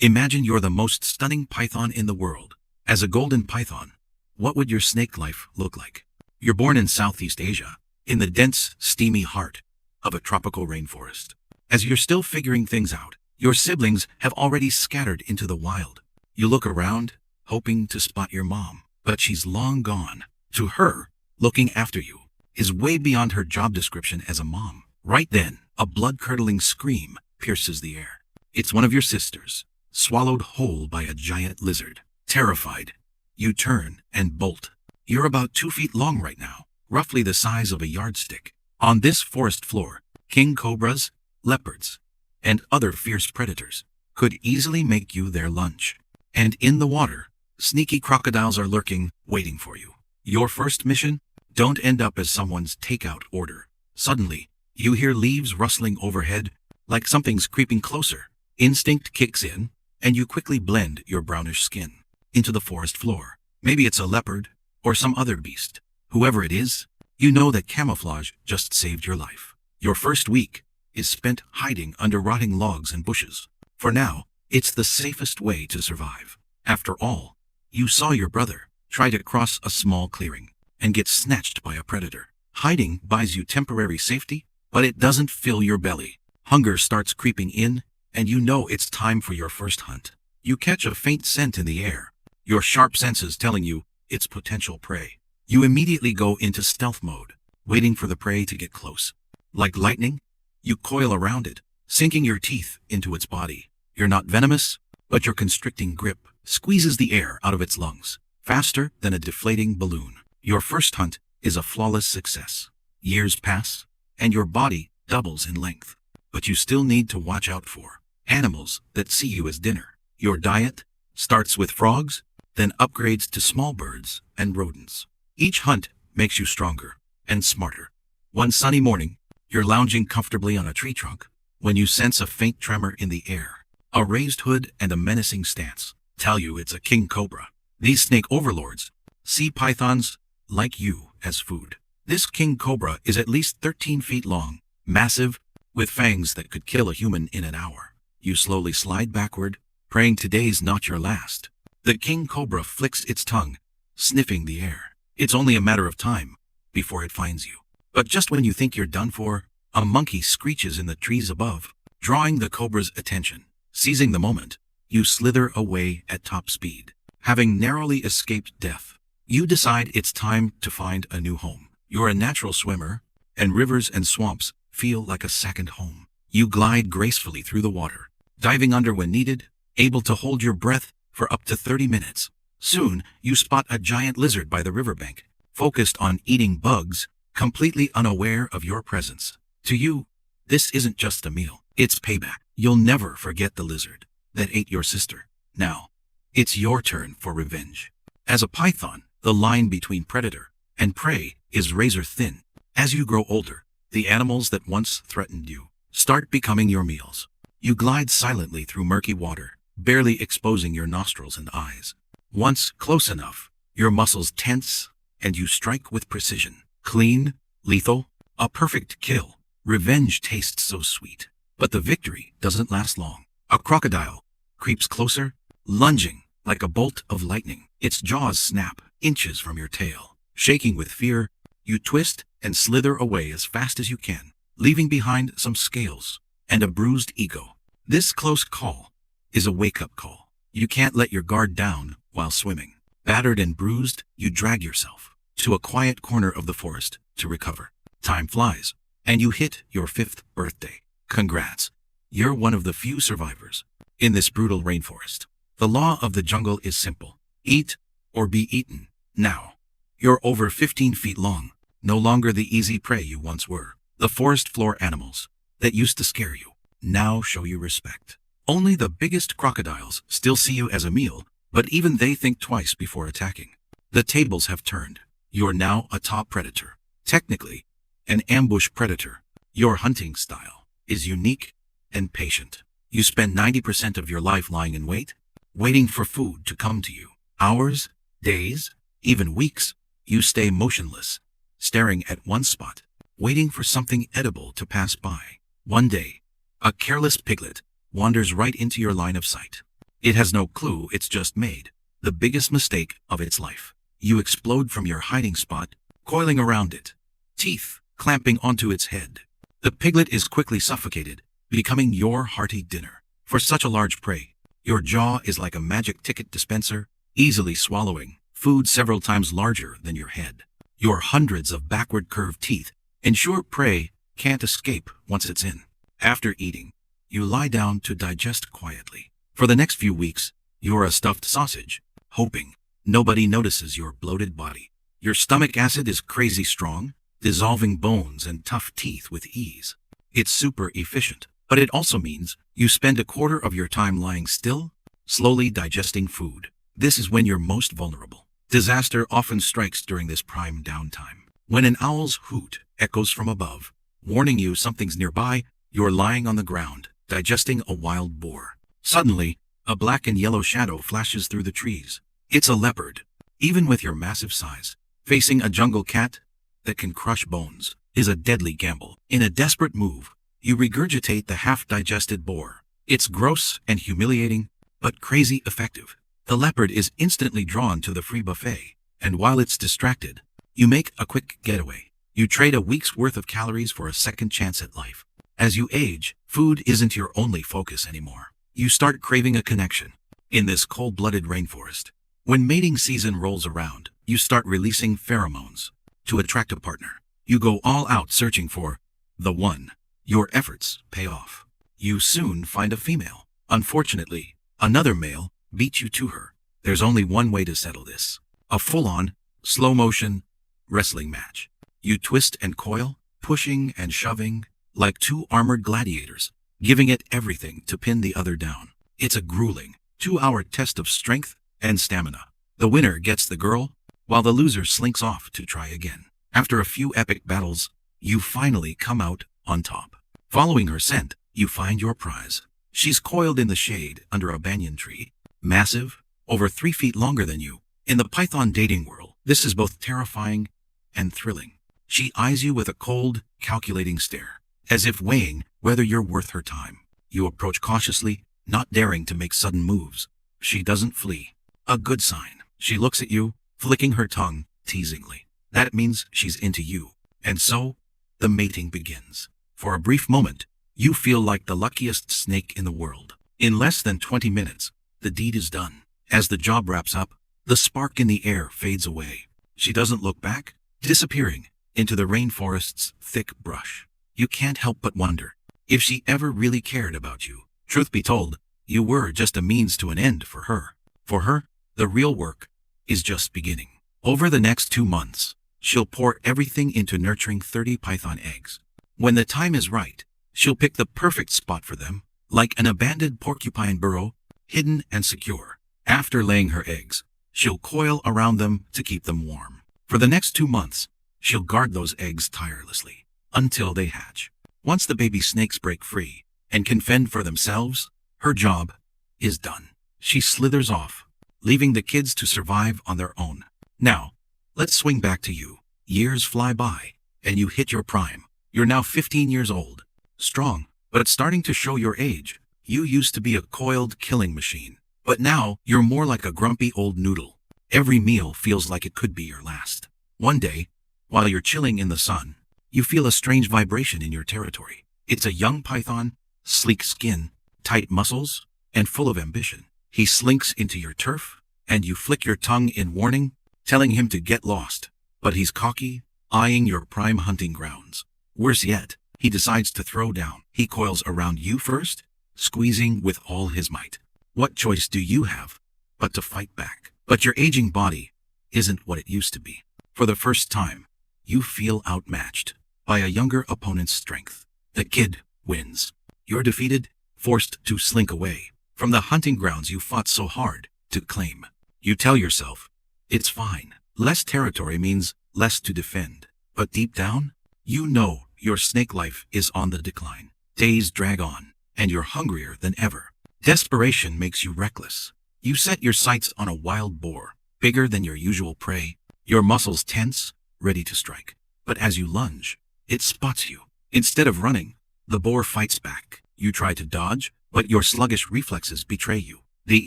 Imagine you're the most stunning python in the world. As a golden python, what would your snake life look like? You're born in Southeast Asia, in the dense, steamy heart of a tropical rainforest. As you're still figuring things out, your siblings have already scattered into the wild. You look around, hoping to spot your mom, but she's long gone. To her, looking after you is way beyond her job description as a mom. Right then, a blood-curdling scream pierces the air. It's one of your sisters, swallowed whole by a giant lizard. Terrified, you turn and bolt. You're about 2 feet long right now, roughly the size of a yardstick. On this forest floor, king cobras, leopards, and other fierce predators could easily make you their lunch. And in the water, sneaky crocodiles are lurking, waiting for you. Your first mission? Don't end up as someone's takeout order. Suddenly, you hear leaves rustling overhead, like something's creeping closer. Instinct kicks in, and you quickly blend your brownish skin into the forest floor. Maybe it's a leopard, or some other beast. Whoever it is, you know that camouflage just saved your life. Your first week is spent hiding under rotting logs and bushes. For now, it's the safest way to survive. After all, you saw your brother try to cross a small clearing and get snatched by a predator. Hiding buys you temporary safety, but it doesn't fill your belly. Hunger starts creeping in, and you know it's time for your first hunt. You catch a faint scent in the air, your sharp senses telling you it's potential prey. You immediately go into stealth mode, waiting for the prey to get close. Like lightning, you coil around it, sinking your teeth into its body. You're not venomous, but your constricting grip squeezes the air out of its lungs, faster than a deflating balloon. Your first hunt is a flawless success. Years pass, and your body doubles in length. But you still need to watch out for animals that see you as dinner. Your diet starts with frogs, then upgrades to small birds and rodents. Each hunt makes you stronger and smarter. One sunny morning, you're lounging comfortably on a tree trunk when you sense a faint tremor in the air. A raised hood and a menacing stance tell you it's a king cobra. These snake overlords see pythons like you as food. This king cobra is at least 13 feet long, massive, with fangs that could kill a human in an hour. You slowly slide backward, praying today's not your last. The king cobra flicks its tongue, sniffing the air. It's only a matter of time before it finds you. But just when you think you're done for, a monkey screeches in the trees above, drawing the cobra's attention. Seizing the moment, you slither away at top speed. Having narrowly escaped death, you decide it's time to find a new home. You're a natural swimmer, and rivers and swamps feel like a second home. You glide gracefully through the water, diving under when needed, able to hold your breath for up to 30 minutes. Soon, you spot a giant lizard by the riverbank, focused on eating bugs, completely unaware of your presence. To you, this isn't just a meal, it's payback. You'll never forget the lizard that ate your sister. Now, it's your turn for revenge. As a python, the line between predator and prey is razor thin. As you grow older, the animals that once threatened you start becoming your meals. You glide silently through murky water, barely exposing your nostrils and eyes. Once close enough, your muscles tense, and you strike with precision. Clean, lethal, a perfect kill. Revenge tastes so sweet, but the victory doesn't last long. A crocodile creeps closer, lunging like a bolt of lightning. Its jaws snap inches from your tail. Shaking with fear, you twist and slither away as fast as you can, leaving behind some scales and a bruised ego. This close call is a wake-up call. You can't let your guard down while swimming. Battered and bruised, you drag yourself to a quiet corner of the forest to recover. Time flies, and you hit your 5th birthday. Congrats. You're one of the few survivors in this brutal rainforest. The law of the jungle is simple. Eat or be eaten. Now, you're over 15 feet long, no longer the easy prey you once were. The forest floor animals that used to scare you now show you respect. Only the biggest crocodiles still see you as a meal, but even they think twice before attacking. The tables have turned. You're now a top predator. Technically, an ambush predator. Your hunting style is unique and patient. You spend 90% of your life lying in wait, waiting for food to come to you. Hours, days, even weeks, you stay motionless, staring at one spot, waiting for something edible to pass by. One day, a careless piglet wanders right into your line of sight. It has no clue it's just made the biggest mistake of its life. You explode from your hiding spot, coiling around it, teeth clamping onto its head. The piglet is quickly suffocated, becoming your hearty dinner. For such a large prey, your jaw is like a magic ticket dispenser, easily swallowing food several times larger than your head. Your hundreds of backward curved teeth ensure prey can't escape once it's in. After eating, you lie down to digest quietly. For the next few weeks, you're a stuffed sausage, hoping nobody notices your bloated body. Your stomach acid is crazy strong, dissolving bones and tough teeth with ease. It's super efficient, but it also means you spend a quarter of your time lying still, slowly digesting food. This is when you're most vulnerable. Disaster often strikes during this prime downtime. When an owl's hoot echoes from above, warning you something's nearby, you're lying on the ground, digesting a wild boar. Suddenly, a black and yellow shadow flashes through the trees. It's a leopard. Even with your massive size, facing a jungle cat that can crush bones is a deadly gamble. In a desperate move, you regurgitate the half-digested boar. It's gross and humiliating, but crazy effective. The leopard is instantly drawn to the free buffet, and while it's distracted, you make a quick getaway. You trade a week's worth of calories for a second chance at life. As you age, food isn't your only focus anymore. You start craving a connection. In this cold-blooded rainforest, when mating season rolls around, you start releasing pheromones to attract a partner. You go all out searching for the one. Your efforts pay off. You soon find a female. Unfortunately, another male beats you to her. There's only one way to settle this. A full-on, slow-motion wrestling match. You twist and coil, pushing and shoving, like two armored gladiators, giving it everything to pin the other down. It's a grueling, 2-hour test of strength and stamina. The winner gets the girl, while the loser slinks off to try again. After a few epic battles, you finally come out on top. Following her scent, you find your prize. She's coiled in the shade under a banyan tree, massive, over 3 feet longer than you. In the python dating world, this is both terrifying and thrilling. She eyes you with a cold, calculating stare, as if weighing whether you're worth her time. You approach cautiously, not daring to make sudden moves. She doesn't flee. A good sign. She looks at you, flicking her tongue teasingly. That means she's into you. And so, the mating begins. For a brief moment, you feel like the luckiest snake in the world. In less than 20 minutes, the deed is done. As the job wraps up, the spark in the air fades away. She doesn't look back, disappearing into the rainforest's thick brush. You can't help but wonder if she ever really cared about you. Truth be told, you were just a means to an end for her. For her, the real work is just beginning. Over the next 2 months, she'll pour everything into nurturing 30 python eggs. When the time is right, she'll pick the perfect spot for them, like an abandoned porcupine burrow, hidden and secure. After laying her eggs, she'll coil around them to keep them warm. For the next 2 months, she'll guard those eggs tirelessly, until they hatch. Once the baby snakes break free and can fend for themselves, her job is done. She slithers off, leaving the kids to survive on their own. Now, let's swing back to you. Years fly by, and you hit your prime. You're now 15 years old, strong, but starting to show your age. You used to be a coiled killing machine, but now you're more like a grumpy old noodle. Every meal feels like it could be your last. One day, while you're chilling in the sun, you feel a strange vibration in your territory. It's a young python, sleek skin, tight muscles, and full of ambition. He slinks into your turf, and you flick your tongue in warning, telling him to get lost. But he's cocky, eyeing your prime hunting grounds. Worse yet, he decides to throw down. He coils around you first, squeezing with all his might. What choice do you have but to fight back? But your aging body isn't what it used to be. For the first time, you feel outmatched by a younger opponent's strength. The kid wins. You're defeated, forced to slink away from the hunting grounds you fought so hard to claim. You tell yourself, it's fine. Less territory means less to defend. But deep down, you know your snake life is on the decline. Days drag on, and you're hungrier than ever. Desperation makes you reckless. You set your sights on a wild boar, bigger than your usual prey, your muscles tense, ready to strike. But as you lunge, it spots you. Instead of running, the boar fights back. You try to dodge, but your sluggish reflexes betray you. The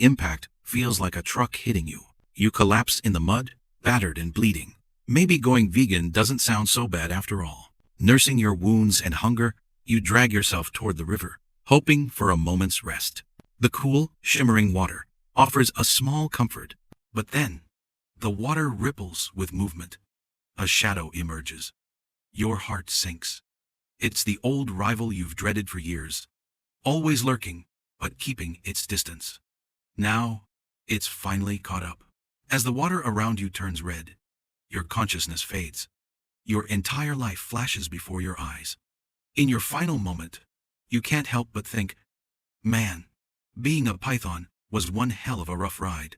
impact feels like a truck hitting you. You collapse in the mud, battered and bleeding. Maybe going vegan doesn't sound so bad after all. Nursing your wounds and hunger, you drag yourself toward the river, hoping for a moment's rest. The cool, shimmering water offers a small comfort, but then the water ripples with movement. A shadow emerges. Your heart sinks. It's the old rival you've dreaded for years, always lurking, but keeping its distance. Now, it's finally caught up. As the water around you turns red, your consciousness fades. Your entire life flashes before your eyes. In your final moment, you can't help but think, man, being a python was one hell of a rough ride.